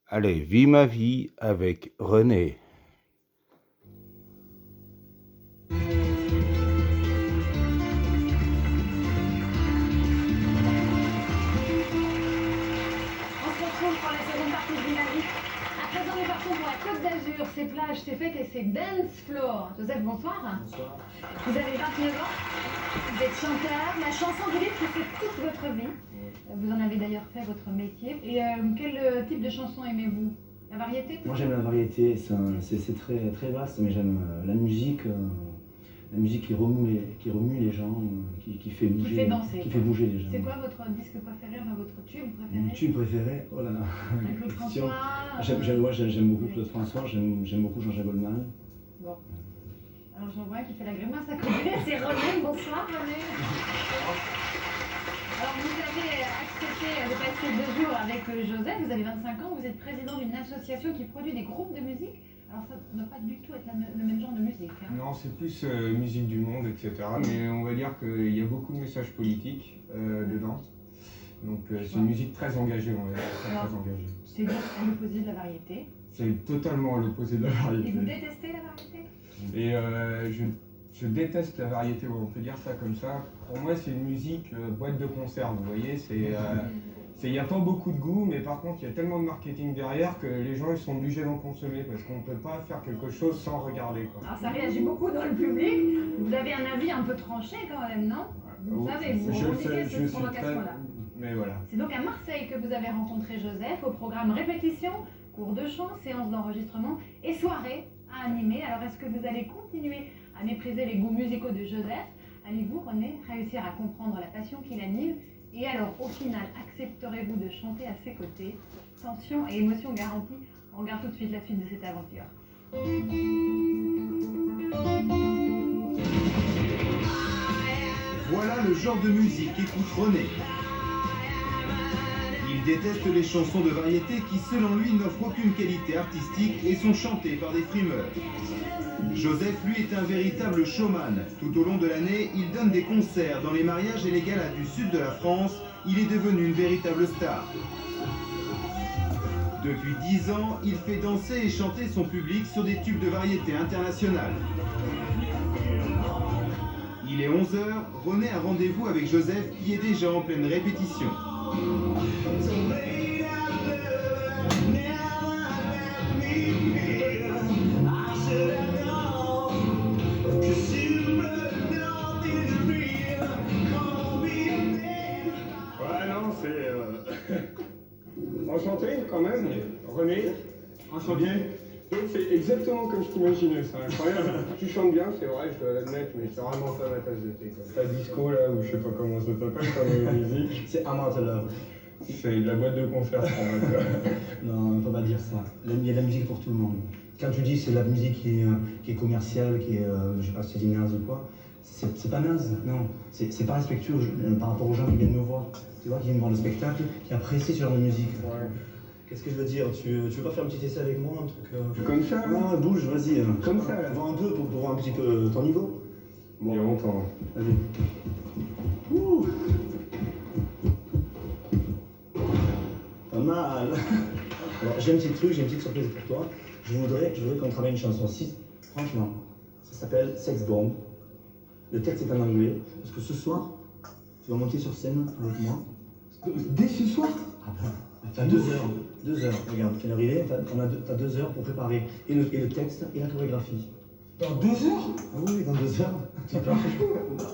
Allez, vis ma vie avec René. On se retrouve pour la seconde partie de Dynamique. À présent, nous partons pour la Côte d'Azur, ses plages, ses fêtes et ses dance floors. Joseph, bonsoir. Bonsoir. Vous avez 29 ans, vous êtes chanteur. La chanson, vous dites que c'est toute votre vie. Vous en avez d'ailleurs fait votre métier. Et quel type de chanson aimez-vous? La variété plutôt? Moi j'aime la variété, c'est très, très vaste, mais j'aime la musique qui remue les gens, qui fait bouger, Qui fait danser. qui fait bouger les gens. C'est quoi votre disque préféré, enfin, votre tube préféré? Mon tube préféré? Oh là là. Avec Claude François. J'aime beaucoup Claude François, j'aime beaucoup Jean-Jacques Goldman. Bon. Alors j'en vois qui fait la grimace à côté, c'est René. Bonsoir René. Alors vous avez accepté de passer 2 jours avec Joseph, vous avez 25 ans, vous êtes président d'une association qui produit des groupes de musique. Alors ça ne doit pas du tout être le même genre de musique. Hein. Non, c'est plus musique du monde, etc. Mais on va dire qu'il y a beaucoup de messages politiques dedans. Donc c'est une musique très engagée, on va dire, très engagée. C'est donc à l'opposé de la variété. C'est totalement à l'opposé de la Et variété. vous détestez la variété? Et je déteste la variété, on peut dire ça comme ça. Pour moi, c'est une musique boîte de conserve, vous voyez. Il n'y a pas beaucoup de goût, mais par contre, il y a tellement de marketing derrière que les gens ils sont obligés d'en consommer parce qu'on ne peut pas faire quelque chose sans regarder, quoi. Alors ça réagit beaucoup dans le public. Vous avez un avis un peu tranché quand même, non? Vous savez, vous revendiquez cette provocation-là. Mais voilà. C'est donc à Marseille que vous avez rencontré Joseph, au programme répétition, cours de chant, séance d'enregistrement et soirée à animer. Alors est-ce que vous allez continuer à mépriser les goûts musicaux de Joseph? Allez-vous, René, réussir à comprendre la passion qui l'anime? Et alors, au final, accepterez-vous de chanter à ses côtés? Tension et émotion garantie. On regarde tout de suite la suite de cette aventure. Voilà le genre de musique qu'écoute René. Il déteste les chansons de variété qui, selon lui, n'offrent aucune qualité artistique et sont chantées par des frimeurs. Joseph, lui, est un véritable showman. Tout au long de l'année, il donne des concerts dans les mariages et les galas du sud de la France. Il est devenu une véritable star. Depuis 10 ans, il fait danser et chanter son public sur des tubes de variété internationale. Il est 11 h, René a rendez-vous avec Joseph qui est déjà en pleine répétition. Ouais, non, c'est... Enchanté quand même, René. Enchanté. Donc c'est exactement comme je t'imaginais, c'est incroyable. Tu chantes bien, c'est vrai, je dois l'admettre, mais c'est vraiment pas ma tasse de thé. Ta disco là, ou je sais pas comment ça s'appelle comme musique. C'est Amante Love. C'est de la boîte de concert pour moi. Non, on ne peut pas dire ça. Il y a de la musique pour tout le monde. Quand tu dis c'est de la musique qui est commerciale, qui est, je sais pas si c'est naze ou quoi, c'est pas naze, non. C'est pas respectueux par rapport aux gens qui viennent me voir. Tu vois, qui viennent voir le spectacle, qui apprécient ce genre de musique. Ouais. Qu'est-ce que je veux dire, tu veux pas faire un petit essai avec moi, un truc Comme ça là. Non, bouge, vas-y. Comme ça là. Voir un peu pour voir un petit peu ton niveau. Bon, il y a longtemps. Vas-y. Ouh. Pas mal. Alors, j'ai un petit truc, j'ai une petite surprise pour toi. Je voudrais qu'on travaille une chanson. Si, franchement, ça s'appelle Sex Bomb. Le texte est en anglais, parce que ce soir, tu vas monter sur scène avec moi. Dès ce soir? Ah ben, t'as 2 heures. 2 heures, regarde, quelle heure il est, t'as 2 heures pour préparer et le texte et la chorégraphie. Dans 2 heures? Ah oui, dans 2 heures.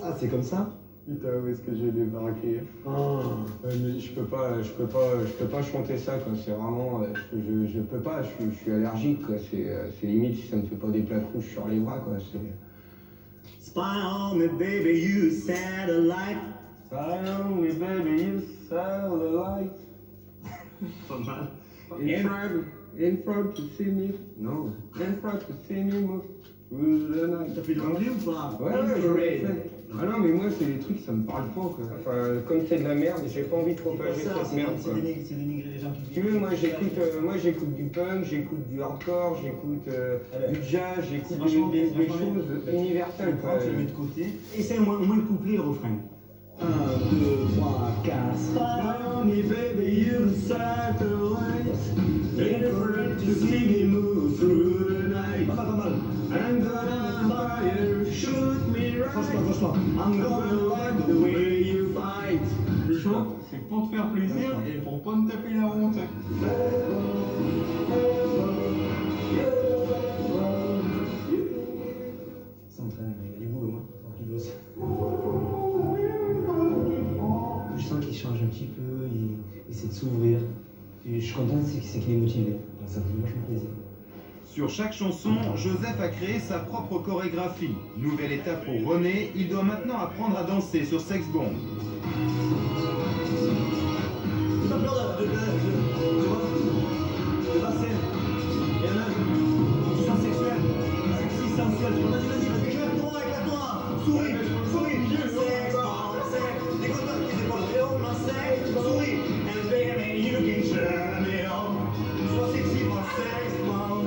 Ah, c'est comme ça? Putain, où est-ce que j'ai débarqué? Mais je peux pas chanter ça, quoi. C'est vraiment, je peux pas, je suis allergique, quoi. C'est limite si ça me fait pas des plaques rouges sur les bras, quoi. Spy on me, baby, you satellite. Spy on me, baby, you satellite. Pas mal. In front to see me, no. In front to see me move through the night. T'as fait de l'anglais ou pas? Ouais, je l'ai fait. Ah non, mais moi, c'est des trucs, ça me parle pas, quoi. Enfin, comme c'est de la merde, j'ai pas envie de propager cette merde, quoi. C'est dénigrer les gens qui... Si tu veux, moi j'écoute du punk, j'écoute du hardcore, j'écoute du jazz, j'écoute des choses universelles, quoi. Tu le mets de côté. Essaye au moins le couplet et le refrain. 1, 2, 3, 4. Spy on me, baby, you satellite. to see me move through the night. Pas mal. I'm gonna fire, shoot me right. Franchement. I'm gonna like the way you fight. Le chant, c'est pour te faire plaisir et pour pas te taper la honte. S'entraîne, il y a du boulot, hein, il bosse. Je sens qu'il change un petit peu, il essaie de s'ouvrir. Et je suis content, c'est qu'il est motivé. Donc ça me fait vachement plaisir. Sur chaque chanson, Joseph a créé sa propre chorégraphie. Nouvelle étape pour René, il doit maintenant apprendre à danser sur Sex Bomb. T'as peur de passer. Et là, tu sens sexuel, sexy, sensuel. Vas-y, éclate-toi. Souris. Sex bomb, sex. Décolle-toi les épaules. Et on a sex, souris. And baby, you can turn me on. Sois sexy, mon sex bomb.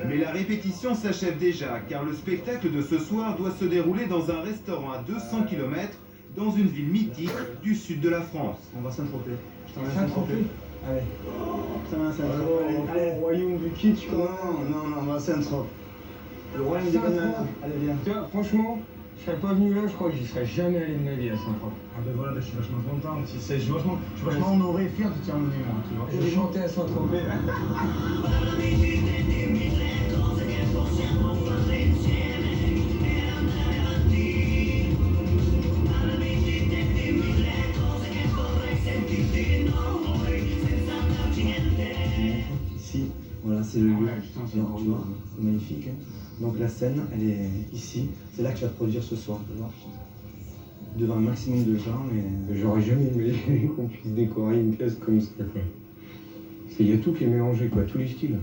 Mais la répétition s'achève déjà, car le spectacle de ce soir doit se dérouler dans un restaurant à 200 km, dans une ville mythique du sud de la France. On va Saint-Tropez. Saint-Tropez. Allez. Ça va, Saint-Tropez. Allez. Royaume du kitsch, quoi. Non, on va Saint-Tropez. Le royaume des Saint-Tropez. bananes. Allez, viens. Tu vois, franchement, je serais pas venu là, je crois que j'y serais jamais allé de ma vie à Saint-Tropez. Ah ben voilà, je suis vachement content. Je suis vachement honoré et fier de t'y emmener, moi, tu vois. Je chantais à Saint-Tropez. Ici, voilà, c'est le lieu. Ouais, putain, c'est Tu grand. vois, c'est magnifique. Hein. Donc la scène, elle est ici. C'est là que tu vas te produire ce soir, tu vois. Devant un maximum de gens. Et... J'aurais jamais aimé qu'on puisse décorer une pièce comme ça, quoi. Il y a tout qui est mélangé, quoi, tous les styles.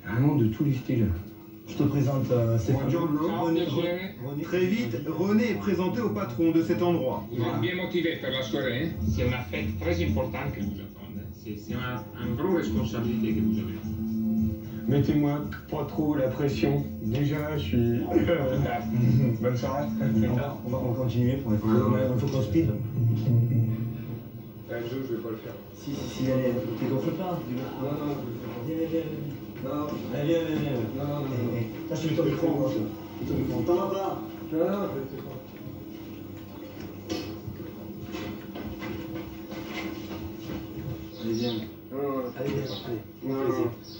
Vraiment de tous les styles. Je te présente Stéphane. René. Très vite, René est présenté au patron de cet endroit. Vous êtes bien motivé pour la soirée. C'est une fête très importante que vous attendez. C'est une grosse responsabilité que vous avez. Mettez-moi pas trop la pression. Déjà, je suis... Bonne soirée. On va continuer pour les il faut qu'on speed. Un jour, je vais pas le faire. Si, allez, t'es gonfle pas. Non, Viens. Non, allez, viens. non. Là, je te mets ton micro, moi. T'en vas pas. Non, je sais pas. Allez, viens. Non. Allez, viens. Allez. Non.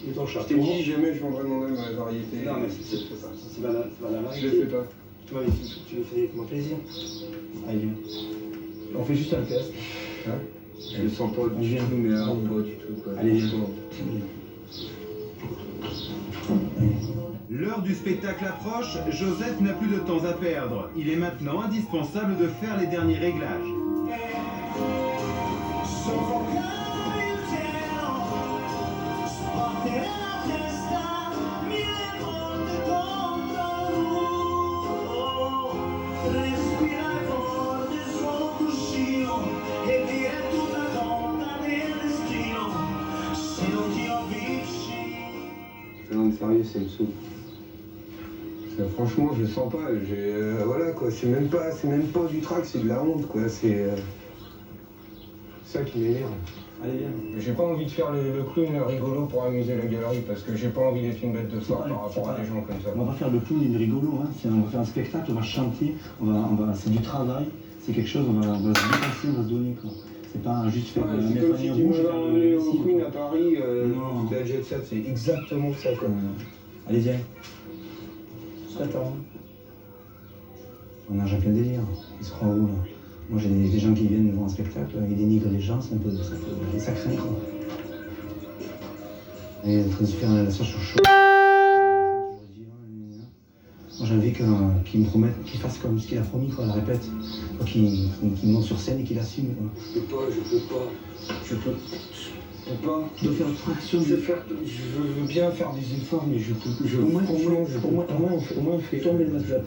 Et ton chat. Je t'ai dit, jamais je vendrai mon âme à la variété. Non, mais c'est ça. C'est pas la Je le fais pas. Toi, tu me fais avec mon plaisir. Allez, viens. On fait juste un test. Hein? Je le sens pas du tout, mais alors pas du tout, quoi. Allez, viens. L'heure du spectacle approche, Joseph n'a plus de temps à perdre. Il est maintenant indispensable de faire les derniers réglages. Non, sérieux, c'est me saoule. Franchement, je le sens pas. Voilà, quoi. C'est même pas du trac, c'est de la honte, quoi. C'est ça qui m'énerve. Allez, viens. J'ai pas envie de faire le clown rigolo pour amuser la galerie, parce que j'ai pas envie d'être une bête de foire par rapport à des gens comme ça. On va pas faire le clown ni le rigolo, hein. On va faire un spectacle, on va chanter, c'est du travail, c'est quelque chose, on va se dépasser, on va se donner, quoi. C'est pas juste faire Ouais, c'est comme si tu m'avais emmené au Queen à Paris, non. la Jet Set, c'est exactement ça, quoi. Allez, viens. Je t'attends. On nage en plein délire. Ils se croient où, là? Moi, j'ai des gens qui viennent voir un spectacle, ils dénigrent les gens, c'est un peu ça craint, quoi. Et en train de se faire la sauce au chaud. Moi, j'ai envie qu'il me promette, qu'il fasse comme ce qu'il a promis, quoi, à la répète. Qu'il monte sur scène et qu'il assume, quoi. Je peux pas. Tu dois faire abstraction. Je veux bien faire des efforts, mais je peux. Au moins,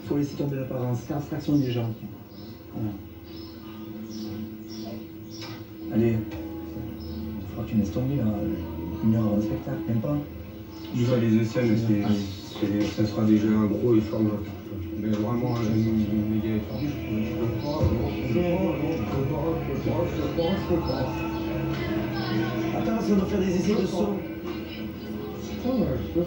faut laisser tomber l'apparence, faire abstraction des gens. Voilà. Allez, il faudra que tu laisses tomber, là. Une heure avant le spectacle, même pas. Je vois les scènes, ça sera déjà un gros effort. Mais vraiment un méga effort. Je peux pas. Attends, parce qu'on doit faire des essais de son. Je peux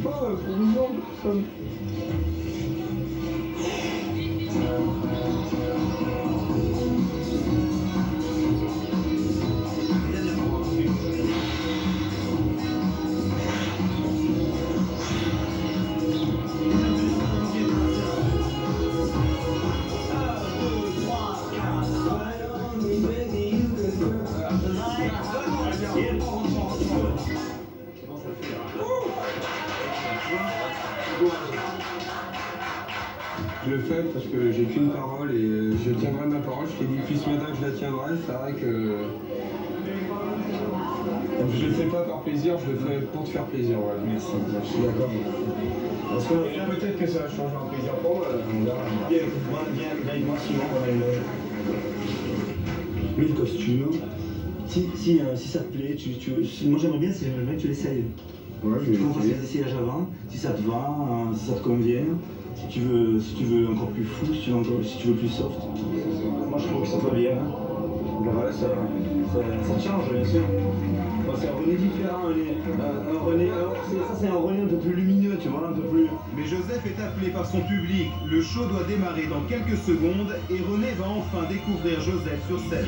pas, pour une jambe, personne. Je le fais parce que j'ai qu'une parole et je tiendrai ma parole. Je t'ai dit depuis ce matin que je la tiendrai. C'est vrai que je le fais pas par plaisir, je le fais pour te faire plaisir. Voilà. Merci, je suis d'accord. Parce que Et peut-être que ça va changer un plaisir pour moi. On verra. viens avec moi, Simon, on va aller. Oui, le costume. Si ça te plaît, moi j'aimerais bien que tu l'essayes. Ouais, je vais On fasse essayer. les essayages avant, si ça te va, si ça te convient, si tu veux encore plus fou, si tu veux plus soft. Moi je trouve que ça va bien. Voilà, ça change bien sûr. Bon, c'est un René différent, un René, ça c'est un René un peu plus lumineux, tu vois, un peu plus. Mais Joseph est appelé par son public. Le show doit démarrer dans quelques secondes et René va enfin découvrir Joseph sur scène.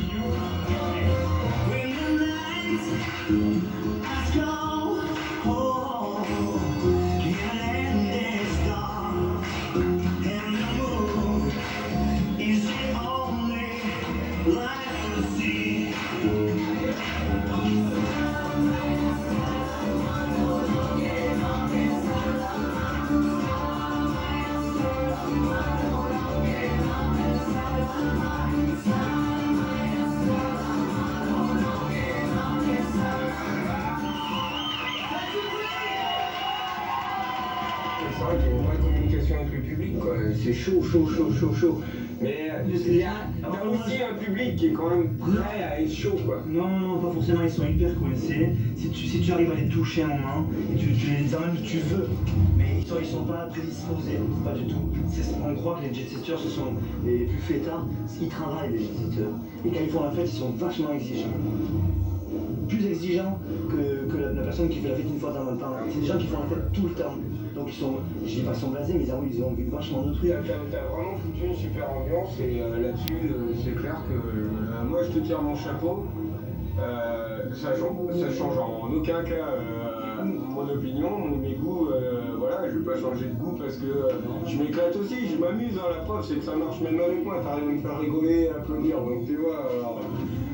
C'est vrai qu'il y a une vraie communication avec le public, quoi. C'est chaud. Mais il y a aussi un public qui est quand même prêt à être chaud, quoi. Non, pas forcément, ils sont hyper coincés. Si tu arrives à les toucher un moment, et tu les emmènes où tu veux, mais ils sont pas prédisposés, pas du tout. On croit que les jet-setters, ce sont les plus fêtards, ils travaillent les jet-setters. Et quand ils font la fête, ils sont vachement exigeants. Plus exigeants que la personne qui fait la fête une fois dans le temps. C'est des gens qui font la fête tout le temps. Donc ils sont, je dis pas qu'ils sont blasés, mais ils ont vu vachement de trucs. T'as vraiment foutu une super ambiance et là-dessus, c'est clair que moi je te tire mon chapeau. Ça change en aucun cas mon opinion, mes goûts, voilà, je vais pas changer de goût parce que je m'éclate aussi, je m'amuse, hein, la preuve c'est que ça marche même avec moi, t'arrives à me faire rigoler, applaudir, donc tu vois,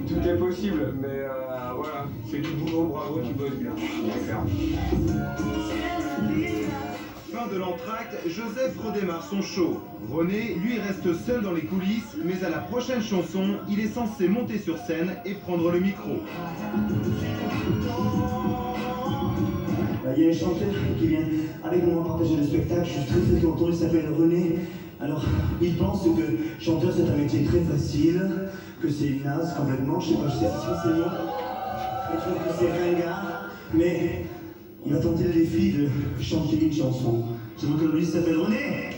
tout est possible, mais voilà, c'est du boulot, bravo, tu bosses bien, c'est clair. Fin de l'entracte, Joseph redémarre son show. René, lui, reste seul dans les coulisses, mais à la prochaine chanson, il est censé monter sur scène et prendre le micro. Il y a un chanteur qui vient avec moi partager le spectacle, je suis très content, il s'appelle René. Alors, il pense que chanteur c'est un métier très facile, que c'est une naze complètement, je sais pas si c'est moi, je trouve que c'est ringard, mais il va tenter le défi de chanter une chanson. C'est mon collègue qui s'appelle René.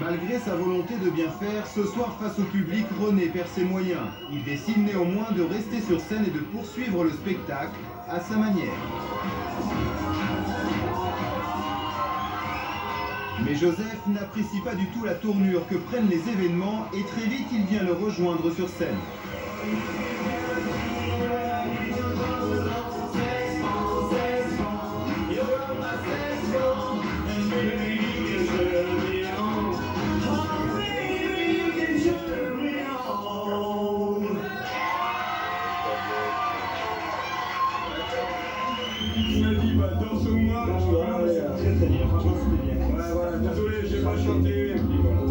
Malgré sa volonté de bien faire, ce soir face au public, René perd ses moyens. Il décide néanmoins de rester sur scène et de poursuivre le spectacle à sa manière. Mais Joseph n'apprécie pas du tout la tournure que prennent les événements et très vite il vient le rejoindre sur scène. Très très bien, franchement c'était bien. Ouais, voilà, désolé, j'ai pas chanté. Et puis voilà.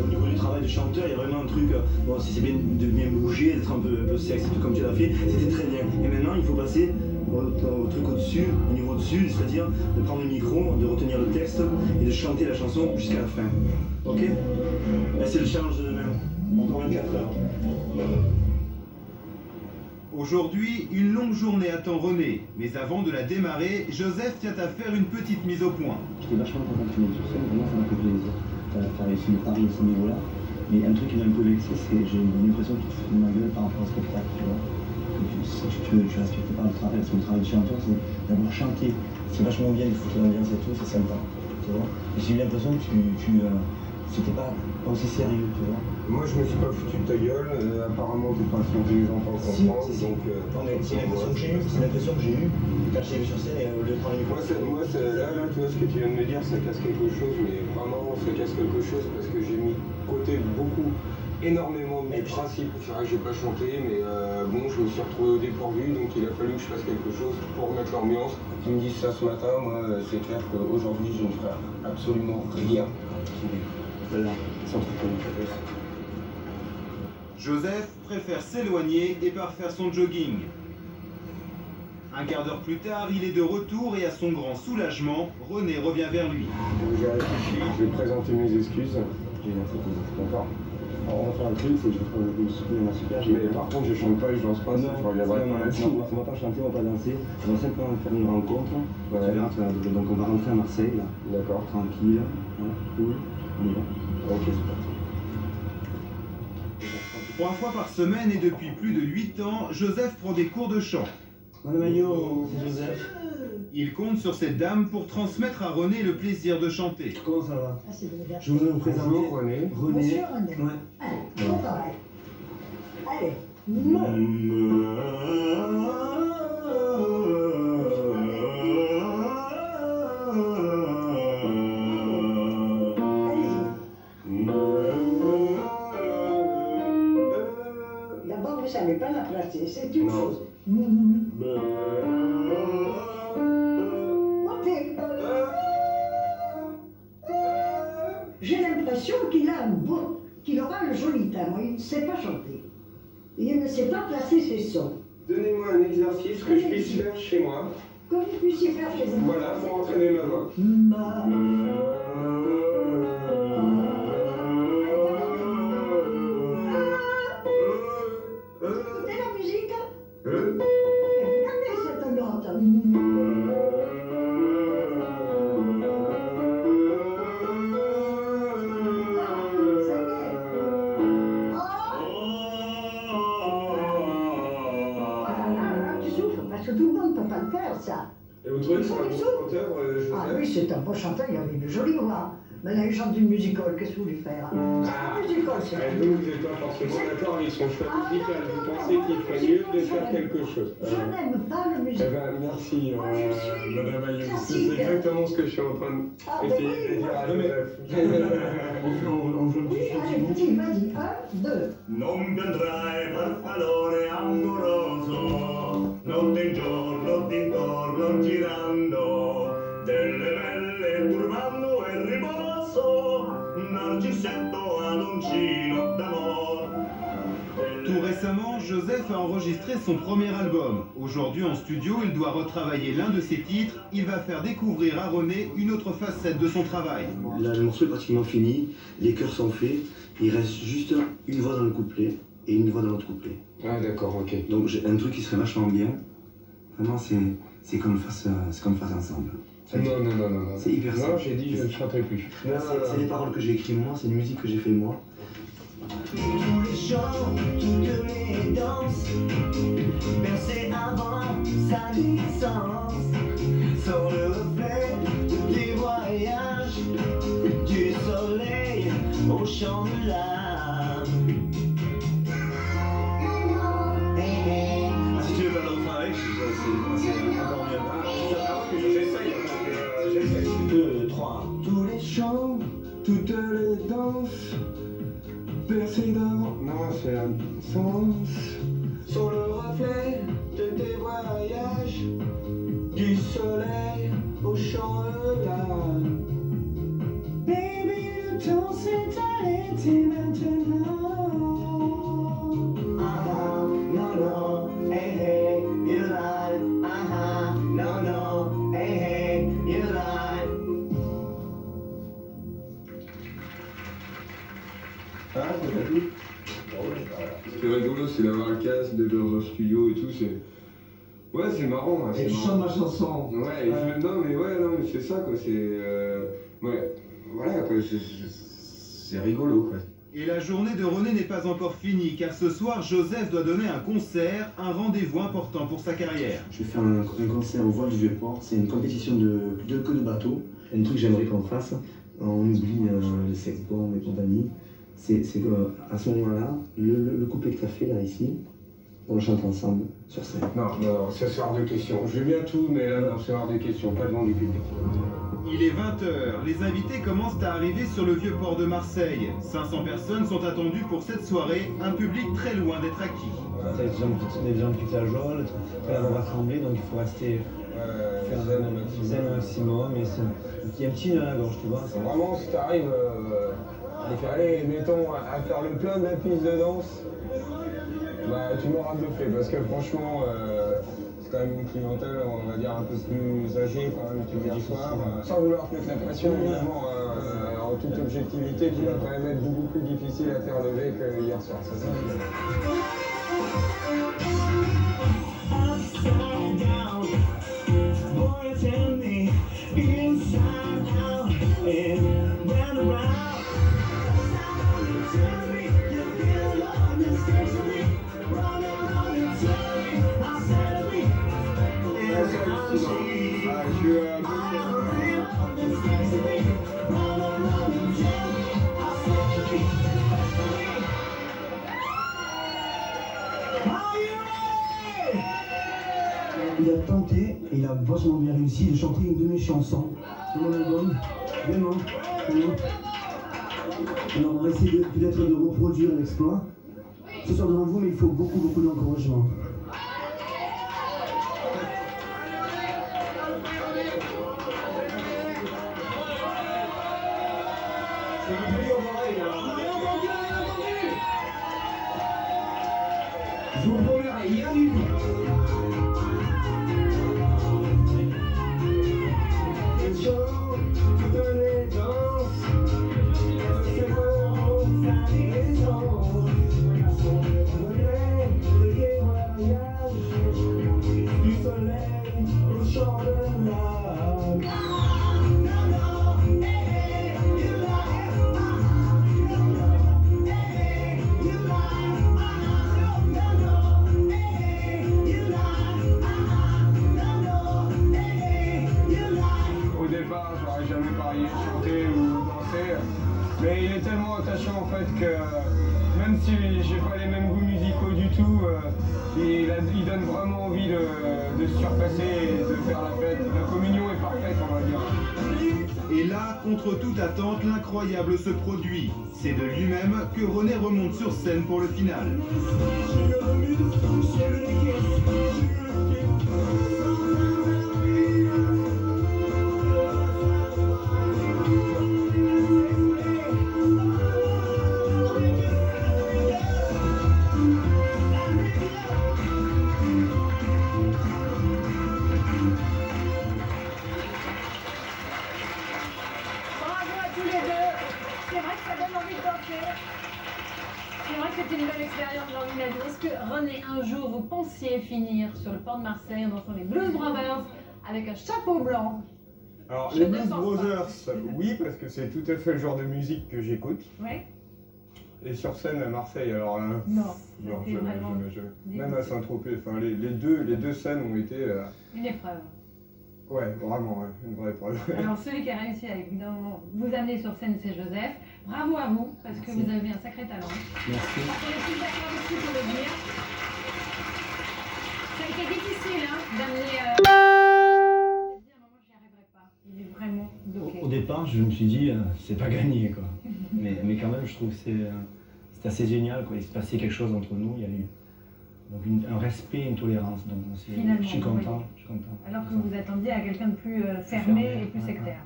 Au niveau du travail de chanteur, il y a vraiment un truc, bon, si c'est bien de bien bouger, d'être un peu sexe, tout comme tu l'as fait, c'était très bien. Et maintenant, il faut passer au truc au-dessus, au niveau au-dessus, c'est-à-dire de prendre le micro, de retenir le texte et de chanter la chanson jusqu'à la fin. Ok? Là, c'est le challenge de demain. Encore 24 heures. Aujourd'hui, une longue journée attend René, mais avant de la démarrer, Joseph tient à faire une petite mise au point. J'étais vachement content que tu montes sur scène, vraiment ça m'a fait plaisir. T'as réussi de parler à ce niveau-là. Mais un truc qui m'a un peu vexé, c'est que j'ai l'impression que tu te fous de ma gueule par rapport au spectacle, tu vois. Tu respectes pas le travail, parce que le travail de chanteur, c'est d'avoir chanté. C'est vachement bien de foutre l'ambiance et tout, c'est sympa, tu vois. Et j'ai eu l'impression que c'était pas aussi sérieux, tu vois. Moi, je me suis pas foutu de ta gueule. Apparemment, t'es pas si intelligent pour comprendre. Si. Donc, Non, mais c'est l'impression que j'ai eue quand j'ai vu sur scène et au lieu de prendre le micro. Là, tu vois ce que tu viens de me dire, ça casse quelque chose, mais vraiment, ça casse quelque chose parce que j'ai mis de côté énormément de mes principes. C'est vrai que j'ai pas chanté, mais bon, je me suis retrouvé au dépourvu, donc il a fallu que je fasse quelque chose pour remettre l'ambiance. Tu me dis ça ce matin, moi, c'est clair qu'aujourd'hui, je ne ferai absolument rien. Voilà, sans truc comme ça. Joseph préfère s'éloigner et part faire son jogging. Un quart d'heure plus tard, il est de retour et à son grand soulagement, René revient vers lui. J'ai réfléchi, je vais présenter mes excuses. J'ai une info, d'accord. Alors, on va faire un truc, c'est que je vais trouver une super. Mais par contre, je chante pas et je danse pas, ça, tu reviendras pas là-dessus. On va pas chanter, on va pas danser. On va simplement faire une rencontre. Ouais. Tu verras, donc on va rentrer à Marseille, là. D'accord. Tranquille, voilà, cool, on y va. Ok, c'est parti. 3 fois par semaine et depuis plus de 8 ans, Joseph prend des cours de chant. Madame Maillot, c'est Joseph. Il compte sur cette dame pour transmettre à René le plaisir de chanter. Comment ça va? Ah, c'est bien. Je voudrais vous présenter Bonjour René. Monsieur René. Ouais. Allez, bon travail. Allez. D'abord, vous ne savez pas la placer, c'est une chose. J'ai l'impression qu'il aura un joli timbre, il ne sait pas chanter. Il ne sait pas placer ses sons. Donnez-moi un exercice que je puisse faire chez moi. Comme vous puissiez faire chez vous. Voilà, pour entraîner ma voix. Écoutez la musique. Regardez cette note. Parce que tout le monde ne peut pas le faire, ça. Et vous trouvez que c'est un bon chanteur, Joseph? Ah oui, c'est un bon chanteur, il avait une jolie voix. Maintenant, il chante une musical, qu'est-ce que vous voulez faire? C'est une musical, c'est Et vous, vous n'êtes pas forcément d'accord avec son choix musical. Vous pensez qu'il ferait mieux de faire quelque chose. Je n'aime pas le Eh musical. ben, merci, Moi, je suis Madame Ayou. classique. C'est exactement ce que je suis en train d'essayer de dire à Joseph. On joue un Oui, petit allez, petit, vas-y, 1, 2. Non vedrai per calore amoroso, notte e giorno d'intorno girando, delle belle turbando e riposo, narcisetto adoncino d'amor. Tout récemment, Joseph a enregistré son premier album. Aujourd'hui en studio, il doit retravailler l'un de ses titres. Il va faire découvrir à René une autre facette de son travail. Là, le morceau est pratiquement fini, les chœurs sont faits, il reste juste une voix dans le couplet et une voix dans l'autre couplet. Ah d'accord, ok. Donc j'ai un truc qui serait vachement bien, vraiment c'est qu'on le fasse ensemble. Non. C'est hyper simple. Non, j'ai dit je ne chanterai plus. C'est des paroles que j'ai écrites moi, c'est une musique que j'ai fait moi. Tous les chants, toutes les danses, bercées avant sa naissance, sur le reflet des voyages, du soleil au champ de l'âme. Si tu veux pas le refrain avec, c'est encore mieux. J'essaye. 2, 3. Tous les chants, toutes les danses, bercées d'avant. Non, c'est un sens. Sur le reflet de tes voyages, du soleil au au champ là. Baby, le temps s'est arrêté maintenant. Ah, non, non, hey, hey, you lied. Ah, non, non, hey, hey, you lied. Ah, t'as vu? Ce qui est rigolo, c'est d'avoir un casque, d'être dans un studio et tout, c'est... Ouais, c'est marrant. Et tu chantes ma chanson. Ouais, non, mais c'est ça, quoi, c'est... Ouais, voilà, quoi, c'est rigolo, quoi. Et la journée de René n'est pas encore finie, car ce soir, Joseph doit donner un concert, un rendez-vous important pour sa carrière. Je vais faire un concert au voile du Vieux-Port. C'est une compétition de queue de bateau. Un truc que j'aimerais qu'on fasse, on oublie les sex bombs et compagnie. C'est qu'à ce moment-là, le couplet que tu as fait là, ici, on le chante ensemble sur scène. Non, ça c'est hors de question. Je veux bien tout, mais là, non, c'est hors de question, pas devant du public. Il est 20h, les invités commencent à arriver sur le vieux port de Marseille. 500 personnes sont attendues pour cette soirée, un public très loin d'être acquis. Les gens qui flageolent, là on va trembler, donc il faut rester zen au maximum. Il y a un petit nœud à la gorge, tu vois. Vraiment, si t'arrives allez, mettons, à faire le plein de la piste de danse, bah tu m'auras bluffé, parce que franchement, c'est quand même une clientèle, on va dire, un peu plus âgée quand même, tu dis soir. Sans vouloir te mettre la pression, évidemment, en toute objectivité, qui va quand même être beaucoup plus difficile à faire lever que hier soir, c'est ça. Upside down, boy, tell me, inside out, and round and round. Tell me you feel love especially, run around and tell me how sad we. And how she, I feel love especially, run around and tell me how sad we. Are you ready? Il a tenté, et il a vachement bien réussi de chanter une de mes chansons sur mon album. Vraiment. Alors on va essayer peut-être de reproduire l'exploit. Ce soir devant vous, mais il faut beaucoup d'encouragement. Je vous promets rien du tout. Les gens qui donnent les danses, c'est bon, ça descend. Le gai voyage du soleil au champ de l'âme. Au départ, j'aurais jamais parié de chanter ou danser, mais il est tellement attachant en fait que même si j'ai pas les mêmes goûts musicaux du tout, il donne vraiment envie de se surpasser et de faire la fête. La communion est parfaite, on va dire. Et là, contre toute attente, l'incroyable se produit. C'est de lui-même que René remonte sur scène pour le final. C'est vrai que c'était une belle expérience, j'ai envie de la dire. Est-ce que René, un jour, vous pensiez finir sur le port de Marseille en dansant les Blues Brothers avec un chapeau blanc? Alors, Je les ne Blues pense Brothers, oui, parce que c'est tout à fait le genre de musique que j'écoute. Oui. Et sur scène à Marseille, alors là... Non, Non, c'était vraiment jamais. Même à Saint-Tropez, enfin, les deux scènes ont été... une épreuve. Ouais, vraiment, ouais, une vraie épreuve. Alors, celui qui a réussi à évidemment vous amener sur scène, c'est Joseph. Bravo à vous, parce que vous avez un sacré talent. Merci. On est tous d'accord ici pour le dire. Ça a été difficile d'amener. Moi, j'y arriverai pas. Il est vraiment bloqué. Au départ, je me suis dit, c'est pas gagné, quoi. mais quand même, je trouve que c'est assez génial, quoi. Il se passait quelque chose entre nous. Il y a eu Donc un respect, une tolérance. Donc Finalement, je suis content. oui. Je suis content. Alors que vous attendiez à quelqu'un de plus fermé et plus sectaire.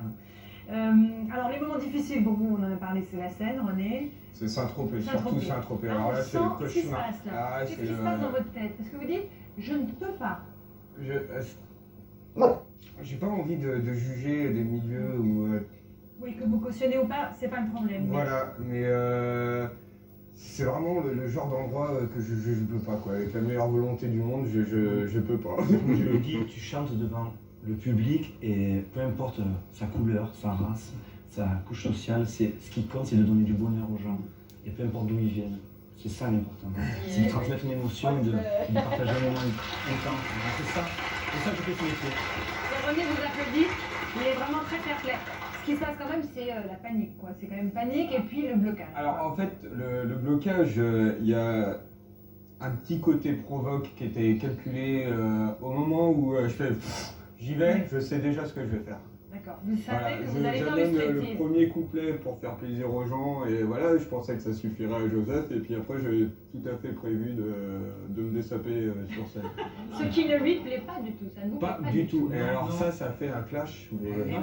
Alors les moments difficiles pour vous, on en a parlé, c'est la scène, René. C'est Saint-Tropez, surtout Saint-Tropez. Saint-Tropez. Alors, Alors là, on c'est sent le ce qui se cauchemar. passe là. Ah, Qu'est-ce c'est qui se le- passe dans votre tête? Est-ce que vous dites, je ne peux pas? J'ai pas envie de juger des milieux où. Oui, que vous cautionnez ou pas, c'est pas le problème. Voilà, mais c'est vraiment le genre d'endroit que je peux pas, quoi. Avec la meilleure volonté du monde, je peux pas. Je le dis, tu chantes devant le public et peu importe sa couleur, sa race, sa couche sociale, ce qui compte, c'est de donner du bonheur aux gens. Et peu importe d'où ils viennent. C'est ça l'important. C'est de transmettre une émotion et de partager un moment intense. C'est ça que je fais ce métier. Et René vous applaudit, il est vraiment très fair-play. Ce qui se passe quand même, c'est la panique, quoi. C'est quand même panique et puis le blocage. Alors en fait, le blocage, il y a un petit côté provoque qui était calculé au moment où je fais j'y vais, je sais déjà ce que je vais faire. D'accord. Vous savez Voilà, que vous allez faire le j'amène le striptease. premier couplet pour faire plaisir aux gens et voilà, je pensais que ça suffirait à Joseph et puis après j'avais tout à fait prévu de me dessaper sur scène. Ce qui ne lui plaît pas du tout, ça ne vous Pas plaît pas du tout. Et Non, alors non. ça fait un clash. Mais... Non,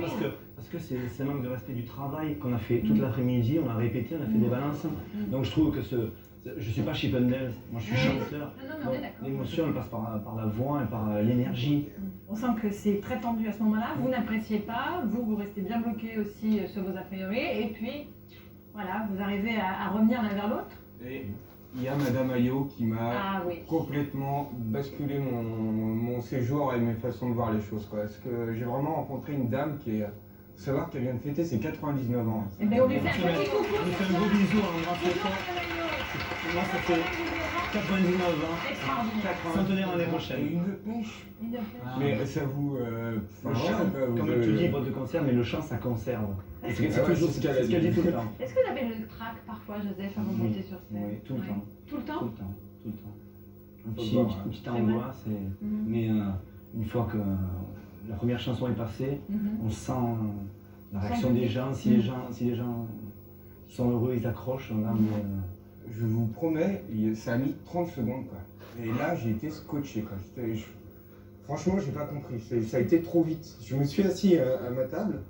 parce que c'est un manque de respect du travail qu'on a fait toute l'après-midi, on a répété, on a fait des balances. Donc je trouve que je suis pas Chippendales, moi je suis chanteur. Non, mais on est Donc, d'accord. l'émotion elle passe par la voix et par l'énergie. On sent que c'est très tendu à ce moment-là, vous n'appréciez pas, vous restez bien bloqué aussi sur vos a priori, et puis voilà, vous arrivez à revenir l'un vers l'autre. Et il y a Madame Ayo qui m'a Ah oui. complètement basculé mon séjour et mes façons de voir les choses, quoi. Parce que j'ai vraiment rencontré une dame qui est... Faut savoir qu'elle vient de fêter ses 99 ans. Et bien on lui fait un petit coucou. On lui fait un gros bisou, on embrasse très fort. Moi ça fait 99 ans, Extraordinaire. centenaire l'année Et prochaine. une pêche. Il le fait. Mais ça vous... Le enfin, chant, voilà, vous comme avez- tu dis, boîte de concert, mais le chant ça conserve. Et c'est Ah ouais, toujours c'est ce ce qu'elle dit tout le temps. Est-ce que vous avez le trac parfois, Joseph, avant de Oui, monter sur scène? oui, tout le Ouais. temps. Tout le temps? Tout le temps, tout le temps. Faut Une voir, petite C'est vrai. angoisse, Mhm. mais une fois que la première chanson est passée, Mhm. on sent la On sent réaction le des public. gens. Si les gens sont heureux, ils accrochent. Là, mais, Je vous promets, ça a mis 30 secondes, quoi. Et là, j'ai été scotché, quoi. Franchement, j'ai pas compris. Ça a été trop vite. Je me suis assis à ma table,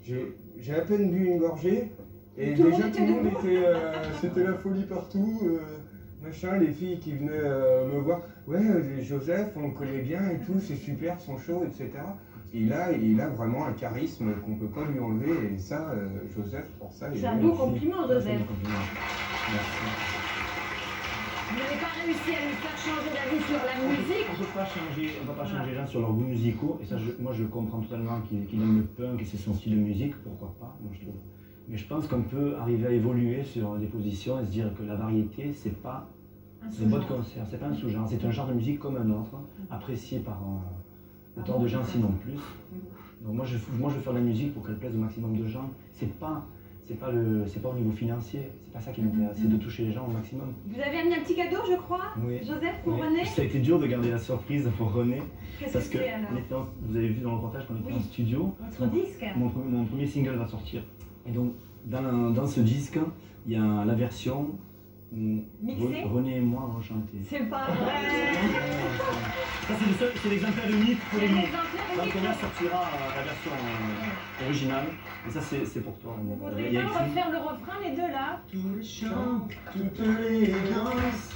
j'ai à peine bu une gorgée, et Tout le déjà monde tout le était monde debout. était... c'était la folie partout, machin, les filles qui venaient me voir. Ouais, Joseph, on le connaît bien et tout, c'est super, son show, etc. Il a vraiment un charisme qu'on peut pas lui enlever, et ça, Joseph, pour ça, il C'est un est... beau compliment, c'est un Joseph. compliment. Merci. Vous n'avez pas réussi à lui faire changer d'avis sur la musique. On peut pas changer les gens sur leurs goûts musicaux, et ça, moi je comprends totalement qu'il aime le punk et c'est son style de musique, pourquoi pas, moi je trouve. Mais je pense qu'on peut arriver à évoluer sur des positions et se dire que la variété, c'est pas une boîte de concert, c'est pas un sous-genre, c'est un genre de musique comme un autre, apprécié par autant de gens, sinon plus. Donc moi je veux faire de la musique pour qu'elle plaise au maximum de gens. C'est pas au niveau financier, c'est pas ça qui m'intéresse, c'est de toucher les gens au maximum. Vous avez amené un petit cadeau, je crois, Oui. Joseph, pour Oui. René. Ça a été dur de garder la surprise pour René, Qu'est-ce parce que c'est alors? vous avez vu dans le reportage qu'on était Oui. en studio. Votre disque. Mon premier single va sortir. Et donc, dans ce disque, il y a la version où Mixée. René et moi avons chanté. C'est pas vrai. Ça, c'est l'exemplaire unique pour C'est nous. l'exemplaire Dans le unique. commerce sortira la version originale. Et ça, c'est pour toi. Vous Il voudriez y a pas écrit. refaire le refrain, les deux là? Tout le chant, toute l'élégance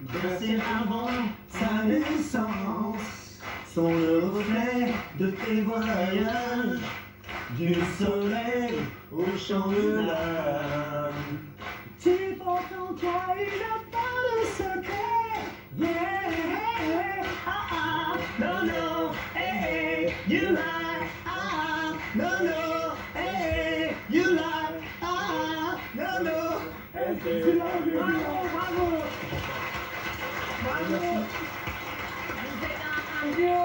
de ses avant sa naissance sont le reflet de tes voyages, du soleil au champ de l'âme. Tu portes en toi une part de secret, yeah, ah ah, no no, hey, you lie, ah, no no, hey, you lie, ah, no no, hey, bravo, bravo, bravo. Vous êtes un duo